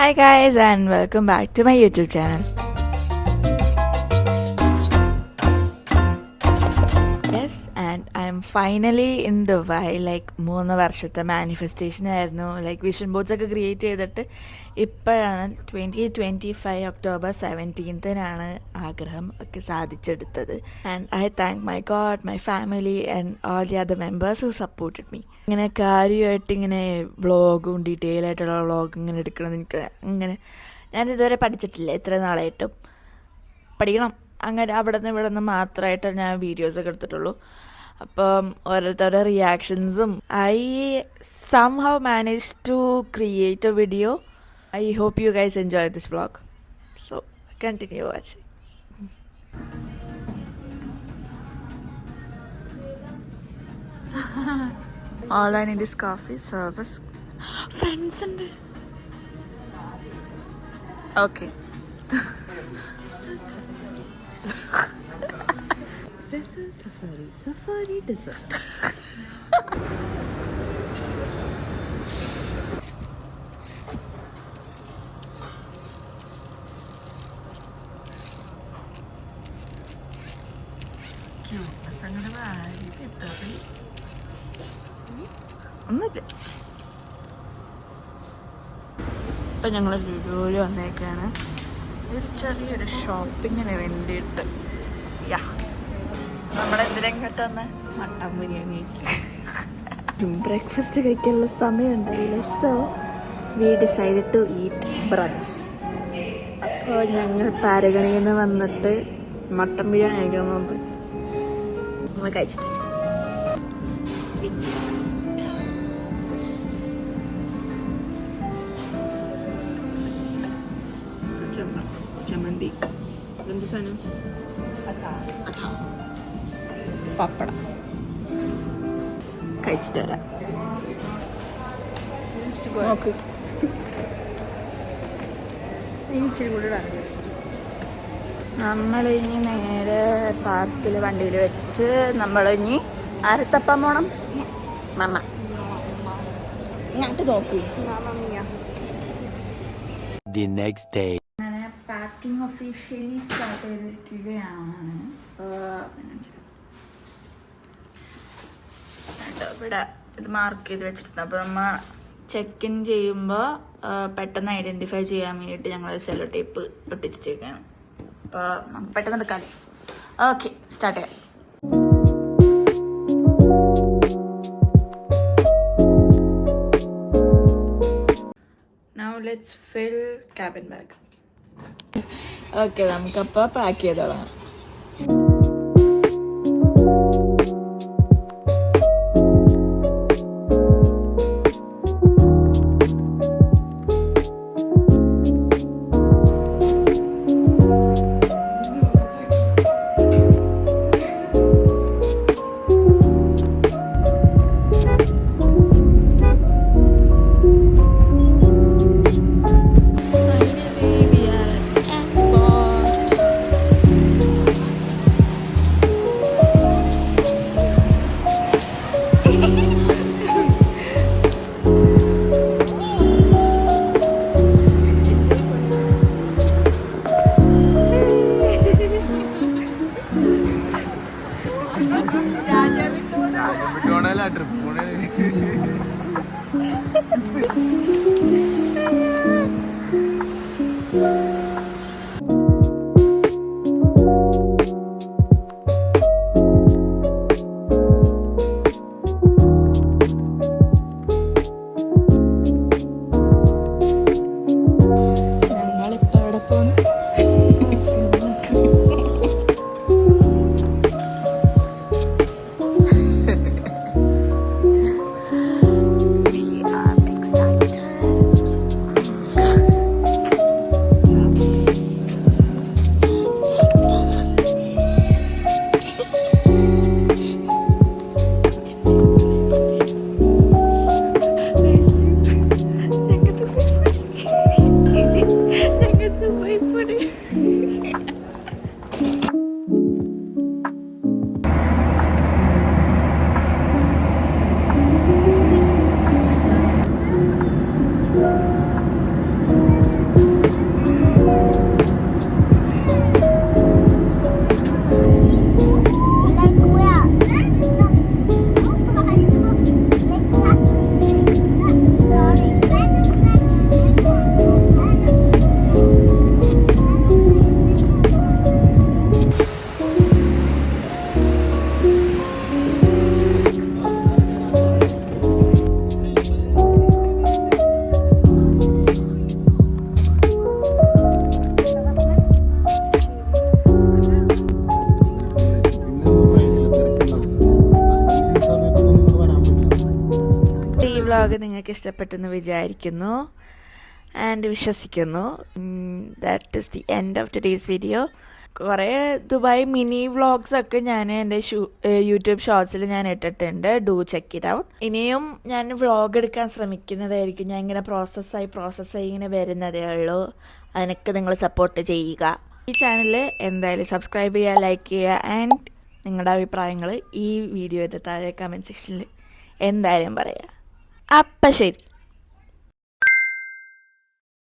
Hi guys and welcome back to my YouTube channel. Yes, and I'm finally in Dubai. Like 3 വർഷത്തെ manifestation ആയിരുന്നു. Like vision boards ഒക്കെ create ചെയ്തിട്ട് ഇപ്പോഴാണ് 2025 October 17th ആഗ്രഹം ഒക്കെ സാധിച്ചെടുത്തത്. And I thank my god, my family and all the other members who supported me. ഇങ്ങനെ കാര്യമായിട്ട് ഇങ്ങനെ വ്ളോഗും ഡീറ്റെയിൽ ആയിട്ടുള്ള വ്ളോഗ് ഇങ്ങനെ എടുക്കണമെന്ന് എനിക്ക് ഞാനിതുവരെ പഠിച്ചിട്ടില്ല. ഇത്ര നാളായിട്ടും പഠിക്കണം. അങ്ങനെ അവിടെ നിന്ന് മാത്രമായിട്ട് ഞാൻ വീഡിയോസൊക്കെ എടുത്തിട്ടുള്ളൂ. അപ്പം ഓരോരുത്തരുടെ റിയാക്ഷൻസും I somehow manage to create a video. I hope you guys enjoy this vlog. So continue watching. All I need is coffee, service. Friends ഉണ്ട്. Okay. Desert safari, safari desert. ഒന്നുമില്ല. ഇപ്പം ഞങ്ങൾ ലുലുവിൽ വന്നേക്കാണ് ഒരു ചെറിയൊരു ഷോപ്പിങ്ങിന് വേണ്ടിയിട്ട്. നമ്മളെന്തിനെങ്ങോട്ട് വന്ന് മട്ടൻ ബിരിയാണി ബ്രേക്ക്ഫാസ്റ്റ് കഴിക്കാനുള്ള സമയം ഉണ്ടായില്ല. So we decide to eat brunch. അപ്പോൾ ഞങ്ങൾ പാരഗണിയിൽ നിന്ന് വന്നിട്ട് മട്ടൻ ബിരിയാണി കഴിക്കണമെന്നുണ്ട്. നമ്മൾ കഴിച്ചിട്ട് ചമ്മന്തി, എന്ത് സാധനം, പപ്പടം കഴിച്ചിട്ട് വരാം. നോക്ക്, ഇച്ചിരി കൂടെ നമ്മളിനി നേരെ പാർസൽ വണ്ടിയിൽ വെച്ചിട്ട് നമ്മളിനി ആരത്തപ്പം പോണം. മമ്മ ഇങ്ങോട്ട് നോക്കൂ. അങ്ങനെ പാക്കിംഗ് ഒഫീഷ്യലി സ്റ്റാർട്ട് ചെയ്തിരിക്കുകയാണ്. ഇവിടെ ഇത് മാർക്ക് ചെയ്ത് വെച്ചിട്ടുണ്ട്. അപ്പോൾ നമ്മൾ ചെക്ക് ഇൻ ചെയ്യുമ്പോൾ പെട്ടെന്ന് ഐഡൻറ്റിഫൈ ചെയ്യാൻ വേണ്ടിയിട്ട് ഞങ്ങൾ സെല്ലോ ടേപ്പ് ഒട്ടിച്ചിരിക്കുകയാണ്. അപ്പോൾ നമുക്ക് പെട്ടെന്ന് എടുക്കാം. ഓക്കെ, സ്റ്റാർട്ട് ചെയ്യാം. Now let's fill cabin bag. Okay, നമുക്കപ്പോൾ പാക്ക് ചെയ്ത് തുടങ്ങാം. വ്ളോഗ് നിങ്ങൾക്ക് ഇഷ്ടപ്പെട്ടെന്ന് വിചാരിക്കുന്നു ആൻഡ് വിശ്വസിക്കുന്നു. That is the end of today's video. കുറേ ദുബായ് മിനി വ്ളോഗ്സൊക്കെ ഞാൻ എൻ്റെ യൂട്യൂബ് ഷോർട്സിൽ ഞാൻ ഇട്ടിട്ടുണ്ട്. Do check it out. ഇനിയും ഞാൻ വ്ളോഗ് എടുക്കാൻ ശ്രമിക്കുന്നതായിരിക്കും. ഞാൻ ഇങ്ങനെ പ്രോസസ്സായി ഇങ്ങനെ വരുന്നതേ ഉള്ളൂ. അതിനൊക്കെ നിങ്ങൾ സപ്പോർട്ട് ചെയ്യുക. ഈ ചാനൽ എന്തായാലും സബ്സ്ക്രൈബ് ചെയ്യുക, ലൈക്ക് ചെയ്യുക ആൻഡ് നിങ്ങളുടെ അഭിപ്രായങ്ങൾ ഈ വീഡിയോയുടെ താഴെ കമൻറ്റ് സെക്ഷനിൽ എന്തായാലും പറയുക. അപ്പം ശരി.